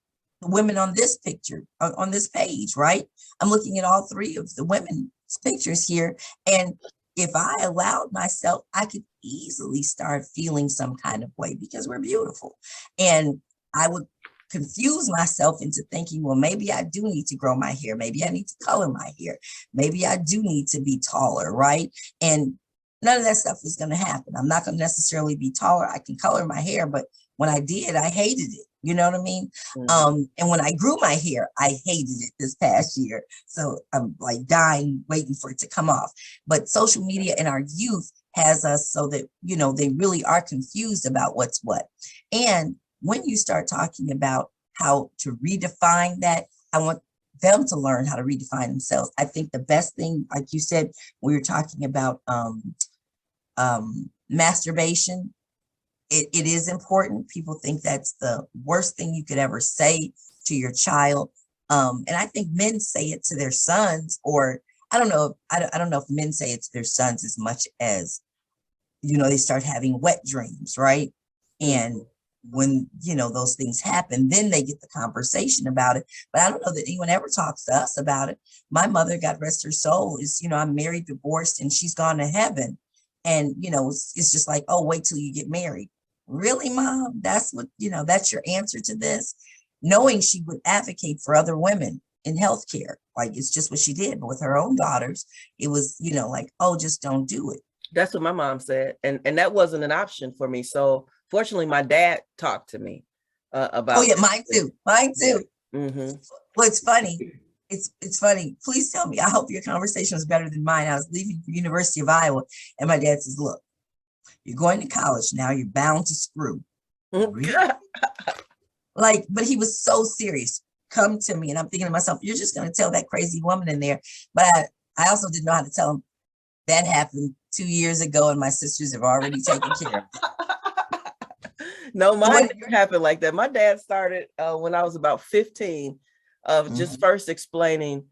Speaker 2: the women on this picture, on this page, right? I'm looking at all three of the women's pictures here. And if I allowed myself, I could easily start feeling some kind of way, because we're beautiful. And I would confuse myself into thinking, well, maybe I do need to grow my hair. Maybe I need to color my hair. Maybe I do need to be taller, right? And none of that stuff is going to happen. I'm not going to necessarily be taller. I can color my hair, but when I did, I hated it. You know what I mean? And when I grew my hair, I hated it this past year. So I'm like dying, waiting for it to come off. But social media in our youth has us so that, they really are confused about what's what. And when you start talking about how to redefine that, I want them to learn how to redefine themselves. I think the best thing, like you said, we were talking about masturbation. It is important. People think that's the worst thing you could ever say to your child. And I think men say it to their sons, or I don't know if men say it to their sons as much as, they start having wet dreams, right? And when, those things happen, then they get the conversation about it. But I don't know that anyone ever talks to us about it. My mother, God rest her soul, is, I'm married, divorced, and she's gone to heaven. And, it's just like, oh, wait till you get married. Really, Mom? That's what, that's your answer to this? Knowing she would advocate for other women in healthcare. Like, it's just what she did. But with her own daughters, it was, like, oh, just don't do it.
Speaker 1: That's what my mom said. And that wasn't an option for me. So fortunately, my dad talked to me about.
Speaker 2: Oh, yeah, mine too. Mine too.
Speaker 1: Mm-hmm.
Speaker 2: Well, it's funny. It's funny. Please tell me. I hope your conversation was better than mine. I was leaving the University of Iowa, and my dad says, look, you're going to college now. You're bound to screw. Like, but he was so serious. Come to me. And I'm thinking to myself, you're just going to tell that crazy woman in there. But I also didn't know how to tell him that happened 2 years ago, and my sisters have already taken care of it.
Speaker 1: No, mine never happened like that. My dad started when I was about 15 of just first explaining,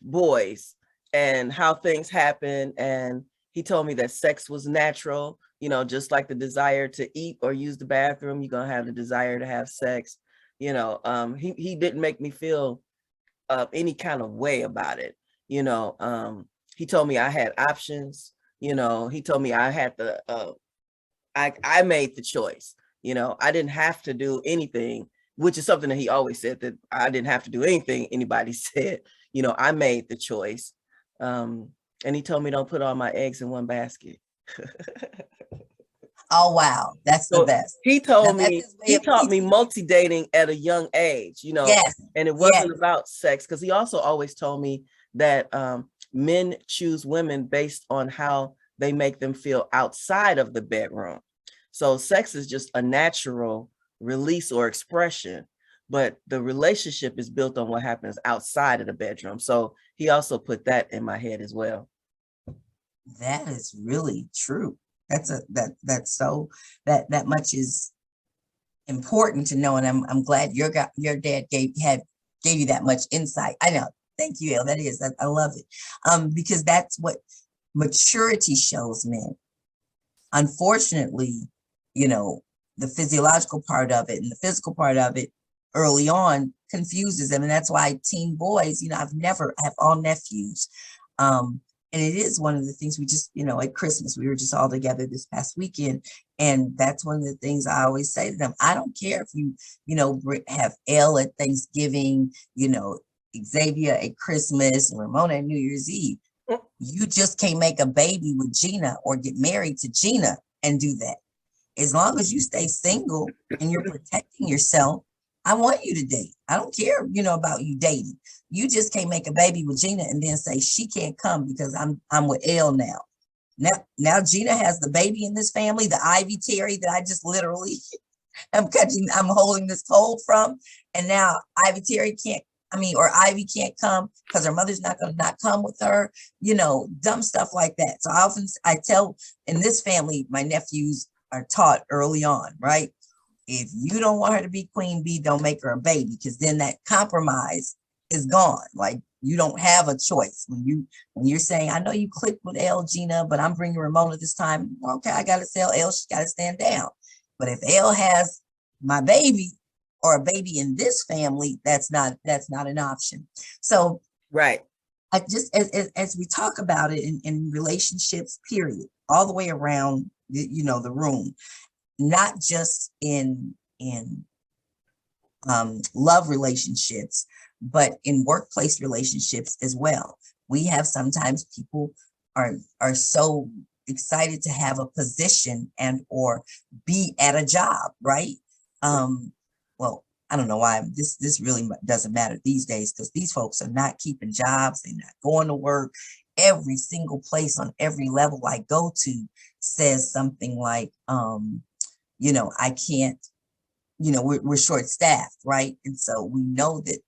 Speaker 1: boys and how things happen. And he told me that sex was natural, just like the desire to eat or use the bathroom, you're going to have the desire to have sex. He didn't make me feel any kind of way about it. He told me I had options. He told me I had I made the choice. I didn't have to do anything, which is something that he always said, that I didn't have to do anything anybody said. I made the choice. And he told me don't put all my eggs in one basket.
Speaker 2: Oh, wow. That's the best.
Speaker 1: He taught me multi-dating at a young age,
Speaker 2: Yes.
Speaker 1: And it wasn't about sex, because he also always told me that men choose women based on how they make them feel outside of the bedroom. So sex is just a natural release or expression, but the relationship is built on what happens outside of the bedroom. So he also put that in my head as well.
Speaker 2: That is really true. That much is important to know, and I'm glad your dad gave you that much insight. I know. Thank you, Elle. I love it. Because that's what maturity shows men. Unfortunately, the physiological part of it and the physical part of it early on confuses them, and that's why teen boys. I have all nephews. And it is one of the things we just, at Christmas, we were just all together this past weekend. And that's one of the things I always say to them. I don't care if you, have Elle at Thanksgiving, Xavier at Christmas, and Ramona at New Year's Eve. You just can't make a baby with Gina or get married to Gina and do that. As long as you stay single and you're protecting yourself, I want you to date. I don't care, about you dating. You just can't make a baby with Gina and then say she can't come because I'm with Elle now. Now Gina has the baby in this family, the Ivy Terry that I just literally I'm holding this cold from. And now Ivy Terry Ivy can't come because her mother's not going to not come with her, dumb stuff like that. So I tell in this family, my nephews are taught early on, right? If you don't want her to be queen bee, don't make her a baby, because then that compromise is gone. Like, you don't have a choice when you're saying, I know you clicked with Elle, Gina, but I'm bringing Ramona this time. Okay, I got to tell Elle she's got to stand down. But if Elle has my baby or a baby in this family, that's not an option. So
Speaker 1: right.
Speaker 2: I just as we talk about it in relationships, period, all the way around the room. Not just in love relationships, but in workplace relationships as well. We have sometimes people are so excited to have a position and or be at a job, right? Well, I don't know why this really doesn't matter these days, because these folks are not keeping jobs. They're not going to work. Every single place on every level I go to says something like, I can't, we're short staffed, right? And so we know that,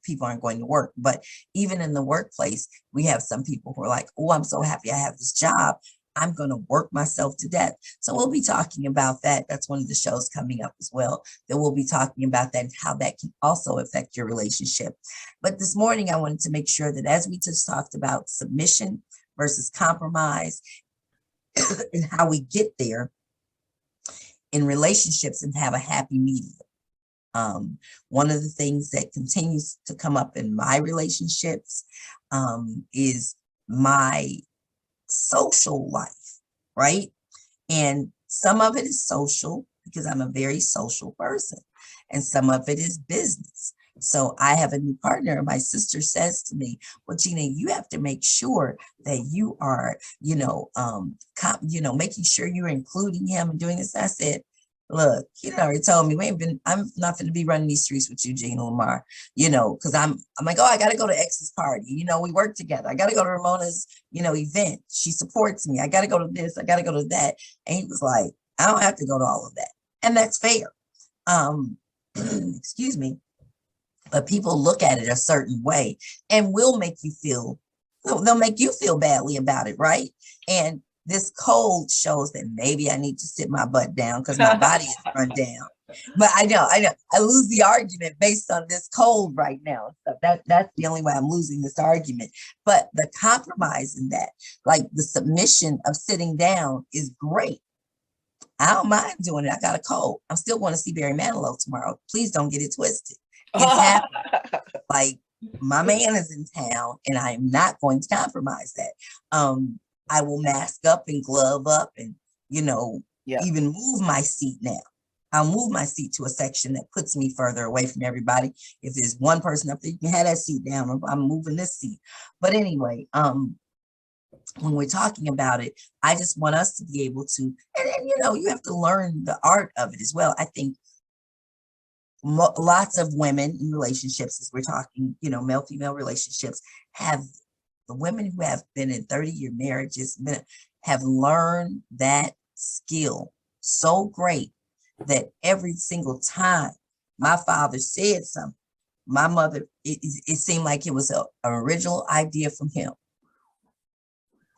Speaker 2: people aren't going to work. But even in the workplace, we have some people who are like, oh, I'm so happy I have this job. I'm going to work myself to death. So we'll be talking about that. That's one of the shows coming up as well, that we'll be talking about that and how that can also affect your relationship. But this morning, I wanted to make sure that as we just talked about submission versus compromise and how we get there in relationships and have a happy medium. One of the things that continues to come up in my relationships is my social life, right? And some of it is social because I'm a very social person, and some of it is business. So I have a new partner, and my sister says to me, well, Gina, you have to make sure that you are, making sure you're including him and doing this. I said, look, he already told me I'm not going to be running these streets with you, Gina Lamar, because I'm like, oh, I got to go to X's party. We work together. I got to go to Ramona's, event. She supports me. I got to go to this. I got to go to that. And he was like, I don't have to go to all of that. And that's fair. Excuse me. But people look at it a certain way and they'll make you feel badly about it, right? And this cold shows that maybe I need to sit my butt down because my body is run down. But I know. I lose the argument based on this cold right now. So that's the only way I'm losing this argument. But the compromise in that, like the submission of sitting down, is great. I don't mind doing it. I got a cold. I'm still going to see Barry Manilow tomorrow. Please don't get it twisted. It's happening. Like, my man is in town, and I am not going to compromise that. I will mask up and glove up and, even move my seat now. I'll move my seat to a section that puts me further away from everybody. If there's one person up there, you can have that seat down. I'm moving this seat. But anyway, when we're talking about it, I just want us to be able to, and you have to learn the art of it as well. I think lots of women in relationships, as we're talking, male-female relationships, the women who have been in 30-year marriages have learned that skill so great that every single time my father said something, my mother, it seemed like it was an original idea from him.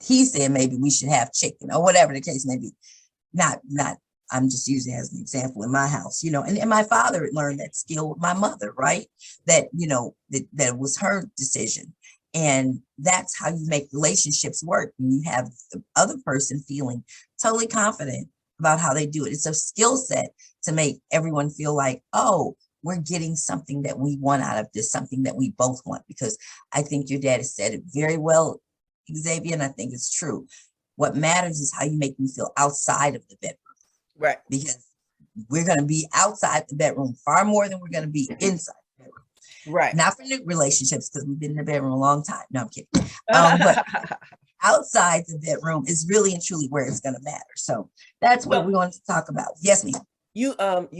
Speaker 2: He said maybe we should have chicken or whatever the case may be. Not, I'm just using it as an example in my house, and my father had learned that skill with my mother, right? That, that was her decision. And that's how you make relationships work. When you have the other person feeling totally confident about how they do it. It's a skill set to make everyone feel like, oh, we're getting something that we want out of this, something that we both want. Because I think your dad has said it very well, Xavier, and I think it's true. What matters is how you make me feel outside of the bedroom.
Speaker 1: Right.
Speaker 2: Because we're going to be outside the bedroom far more than we're going to be inside the bedroom.
Speaker 1: Right.
Speaker 2: Not for new relationships, because we've been in the bedroom a long time. No, I'm kidding. But outside the bedroom is really and truly where it's going to matter. So that's what we want to talk about. Yes, ma'am.
Speaker 1: You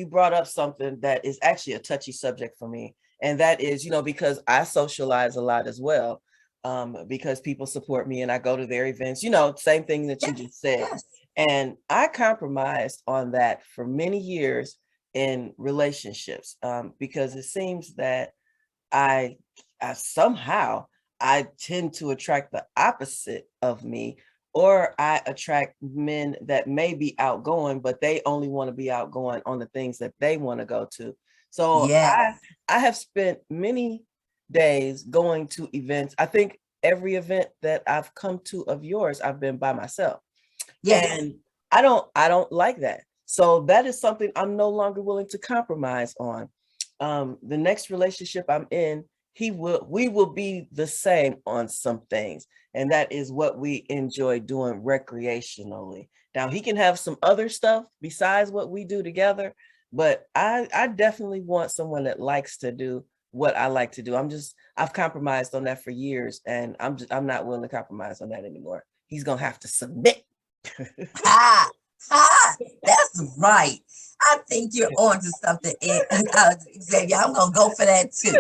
Speaker 1: brought up something that is actually a touchy subject for me. And that is, because I socialize a lot as well, because people support me and I go to their events, same thing that you just said.
Speaker 2: Yes.
Speaker 1: And I compromised on that for many years in relationships, because it seems that I somehow I tend to attract the opposite of me, or I attract men that may be outgoing, but they only want to be outgoing on the things that they want to go to. So
Speaker 2: yes.
Speaker 1: I have spent many days going to events. I think every event that I've come to of yours, I've been by myself. Yes. And I don't like that. So that is something I'm no longer willing to compromise on. The next relationship I'm in, we will be the same on some things. And that is what we enjoy doing recreationally. Now he can have some other stuff besides what we do together, but I definitely want someone that likes to do what I like to do. I've compromised on that for years, and I'm not willing to compromise on that anymore. He's gonna have to submit.
Speaker 2: That's right. I think you're on to something, Xavier. I'm gonna go for that too.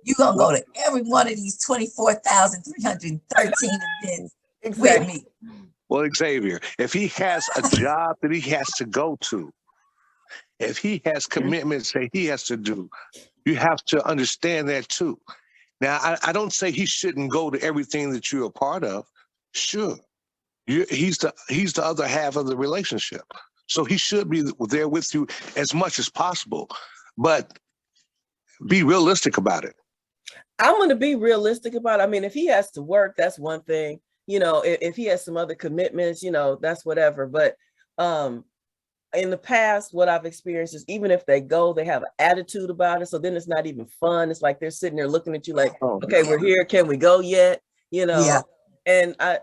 Speaker 2: You're gonna go to every one of these 24,313 events with me.
Speaker 4: Well, Xavier, if he has a job that he has to go to, if he has commitments that he has to do, you have to understand that too. Now, I don't say he shouldn't go to everything that you're a part of. Sure. He's the other half of the relationship. So he should be there with you as much as possible, but be realistic about it.
Speaker 1: I'm going to be realistic about it. I mean, if he has to work, that's one thing. If he has some other commitments, that's whatever. But in the past, what I've experienced is even if they go, they have an attitude about it. So then it's not even fun. It's like they're sitting there looking at you like, okay, we're here. Can we go yet?
Speaker 2: Yeah.
Speaker 1: And I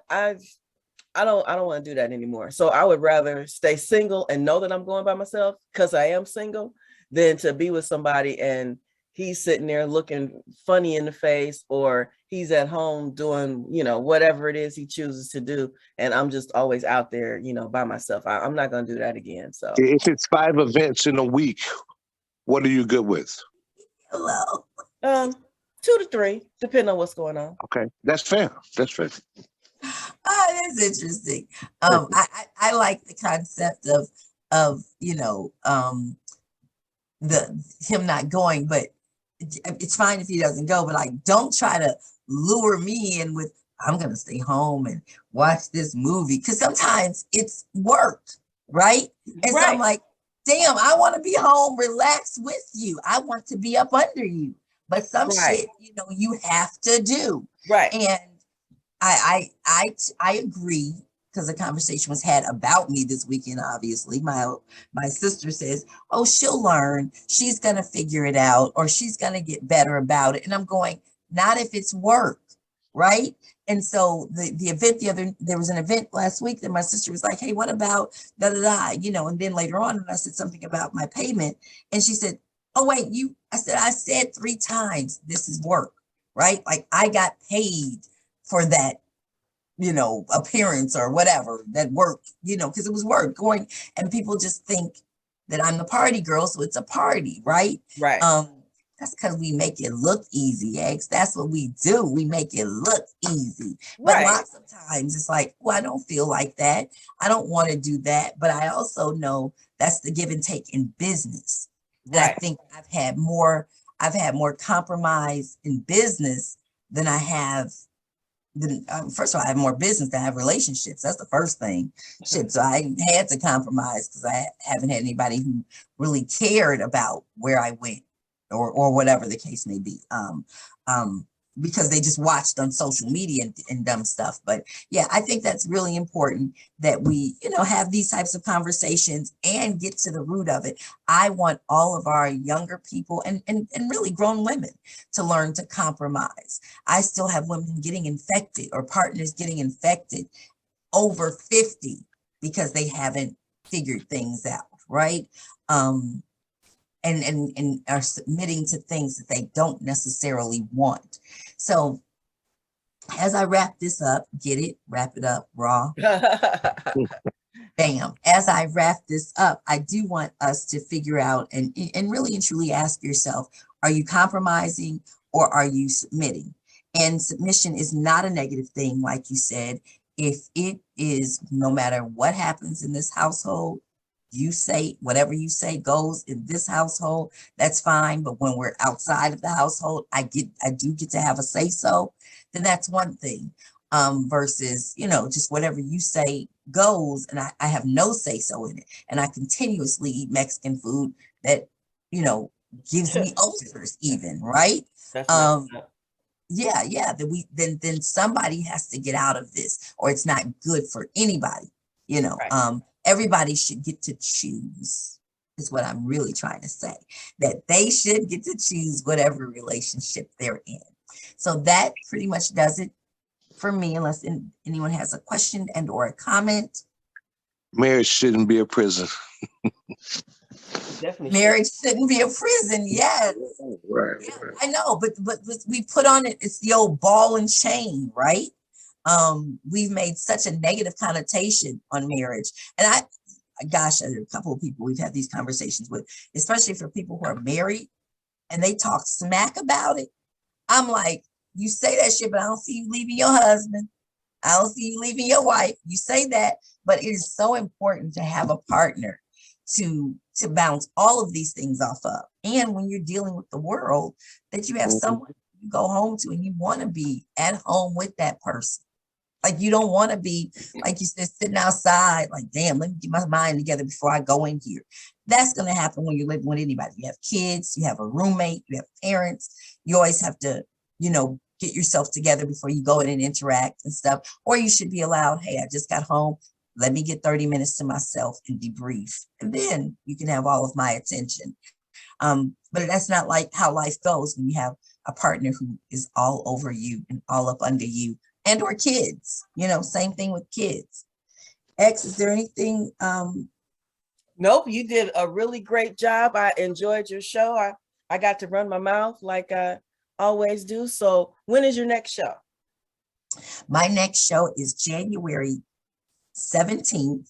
Speaker 1: don't want to do that anymore. So I would rather stay single and know that I'm going by myself because I am single than to be with somebody and he's sitting there looking funny in the face, or he's at home doing, whatever it is he chooses to do. And I'm just always out there, by myself. I'm not going to do that again. So
Speaker 4: if it's 5 events in a week, what are you good with?
Speaker 2: Hello.
Speaker 1: 2 to 3, depending on what's going on.
Speaker 4: Okay. That's fair. That's fair.
Speaker 2: That's interesting. I like the concept of him not going, but it's fine if he doesn't go, but like, don't try to lure me in with, I'm going to stay home and watch this movie. Cause sometimes it's work, right? And so I'm like, damn, I want to be home, relax with you. I want to be up under you, but some shit, you have to do.
Speaker 1: Right.
Speaker 2: And I agree because the conversation was had about me this weekend. Obviously, my sister says, "Oh, she'll learn. She's gonna figure it out, or she's gonna get better about it." And I'm going, not if it's work, right? And so the event there was an event last week that my sister was like, "Hey, what about da da da?" You know, and then later on, I said something about my payment, and she said, "Oh wait, I said 3 times this is work, right? Like I got paid for that." Appearance or whatever that work, because it was work going, and people just think that I'm the party girl, so it's a party, right?
Speaker 1: Right.
Speaker 2: That's because we make it look easy, eggs. That's what we do. We make it look easy. But
Speaker 1: Right.
Speaker 2: lots of times it's like, well, I don't feel like that. I don't want to do that. But I also know that's the give and take in business. And I
Speaker 1: Right.
Speaker 2: think I've had more compromise in business than I have. First of all, I have more business than I have relationships. That's the first thing. Shit. So I had to compromise because I haven't had anybody who really cared about where I went or whatever the case may be. Because they just watched on social media and dumb stuff. But yeah, I think that's really important that we, have these types of conversations and get to the root of it. I want all of our younger people and really grown women to learn to compromise. I still have women getting infected or partners getting infected over 50 because they haven't figured things out, right? And are submitting to things that they don't necessarily want. So as I wrap this up, get it, wrap it up, raw. Bam. As I wrap this up, I do want us to figure out and really and truly ask yourself, are you compromising or are you submitting? And submission is not a negative thing, like you said. If it is, no matter what happens in this household, you say whatever you say goes in this household, that's fine. But when we're outside of the household, I do get to have a say so, then that's one thing. Versus, just whatever you say goes, and I have no say so in it. And I continuously eat Mexican food that, gives me ulcers even, right?
Speaker 1: That's messed up.
Speaker 2: Yeah, then somebody has to get out of this, or it's not good for anybody,
Speaker 1: Right.
Speaker 2: Everybody should get to choose, is what I'm really trying to say, that they should get to choose whatever relationship they're in. So that pretty much does it for me, unless anyone has a question and or a comment.
Speaker 4: Marriage shouldn't be a prison.
Speaker 1: Definitely.
Speaker 2: Marriage shouldn't be a prison. Yes.
Speaker 4: Right.
Speaker 2: Yeah, I know, but we put on it's the old ball and chain, right? We've made such a negative connotation on marriage. And gosh, there are a couple of people we've had these conversations with, especially for people who are married and they talk smack about it. I'm like, you say that shit, but I don't see you leaving your husband. I don't see you leaving your wife. You say that, but it is so important to have a partner to bounce all of these things off of. And when you're dealing with the world, that you have someone you go home to and you want to be at home with that person. Like you don't want to be, like you said, sitting outside, like, damn, let me get my mind together before I go in here. That's going to happen when you're living with anybody. You have kids, you have a roommate, you have parents. You always have to, get yourself together before you go in and interact and stuff. Or you should be allowed, hey, I just got home. Let me get 30 minutes to myself and debrief. And then you can have all of my attention. But that's not like how life goes when you have a partner who is all over you and all up under you, and or kids, same thing with kids. X, is there anything?
Speaker 1: Nope, you did a really great job. I enjoyed your show. I got to run my mouth like I always do. So when is your next show?
Speaker 2: My next show is January 17th.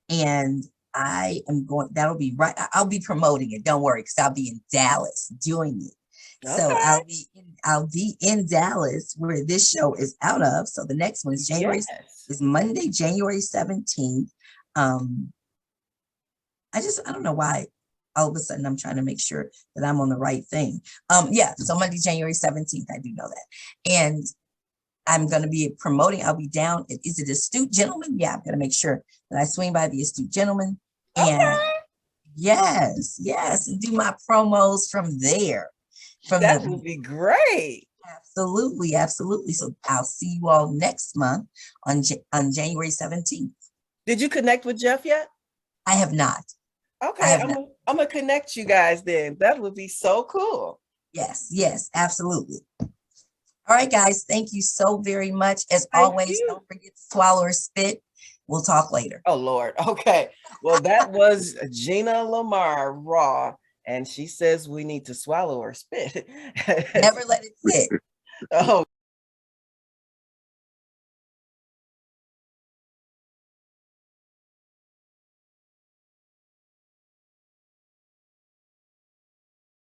Speaker 2: And I am that'll be right. I'll be promoting it. Don't worry, because I'll be in Dallas doing it. Okay. So I'll be in Dallas where this show is out of. So the next one is is Monday, January 17th. I don't know why all of a sudden I'm trying to make sure that I'm on the right thing. So Monday, January 17th, I do know that. And I'm going to be promoting. I'll be down. Is it Astute Gentleman? Yeah, I'm going to make sure that I swing by the Astute Gentleman. And yes, and do my promos from there.
Speaker 1: That would be great.
Speaker 2: Absolutely, absolutely. So I'll see you all next month on January 17th.
Speaker 1: Did you connect with Jeff yet?
Speaker 2: I have not.
Speaker 1: Okay, I'm gonna connect you guys then. That would be so cool.
Speaker 2: Yes, yes, absolutely. All right, guys. Thank you so very much. As
Speaker 1: Thank
Speaker 2: always,
Speaker 1: you.
Speaker 2: don't forget to swallow or spit. We'll talk later.
Speaker 1: Oh Lord. Okay. Well, that was Gina Lamar RAW, and she says we need to swallow or spit.
Speaker 2: Never let it sit.
Speaker 1: Oh.